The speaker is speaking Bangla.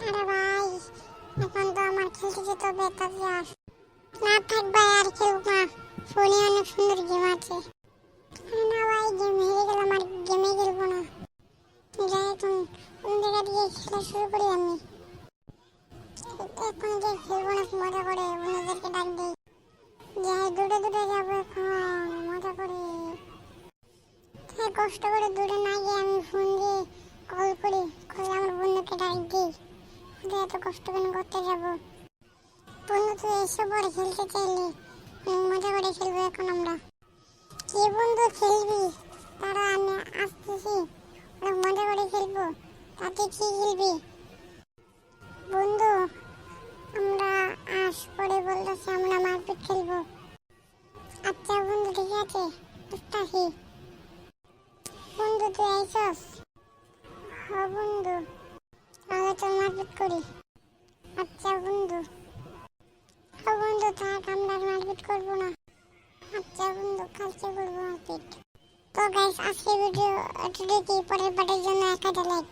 আরে ভাই, এখন তো আমার খেলতে যেতে হবে, তাড়াতাড়ি আস। না থাক ভাই, আর খেলবো না, ফোনে অনেক সুন্দর গেম আছে। আরে না ভাই, গেম হেরে গেলাম, আর গেমে খেলবো না। যাই তুমি কোন জায়গা দিয়ে খেলা শুরু করি আমি। এখন যে খেলবো না, মজা করে বন্ধুদেরকে ডাক দিই। যাই দূরে দূরে যাবো এখন, মজা করে। তাই কষ্ট করে দূরে না গিয়ে আমি ফোন দিয়ে কল করি, করে আমার বন্ধুকে ডাক দিই। এত কষ্ট কেন করতে যাবো? বন্ধু তুই এসে পরে খেলতে চাইলে মজা করে খেলবো এখন আমরা। কি বন্ধু খেলবি? তারা আমি আসতেছি, মজা করে খেলবো। তাতে কি খেলবি বন্ধু? আমরা আস পরে বলতেছি আমরা মারপিট খেলবো। আচ্ছা বন্ধু, ঠিক আছে, আসতেছি। বন্ধু তুই আইসস? হ্যাঁ বন্ধু, তাহলে চল মারপিট করি। আচ্ছা বন্ধু। হ্যাঁ বন্ধু, থাক, আমরা আর মারপিট করবো না। আচ্ছা বন্ধু, কালকে করবো মারপিট। তো গাইস, আজকে ভিডিও এতটুকুই। পরের পার্টের জন্য 1,000 লাইক।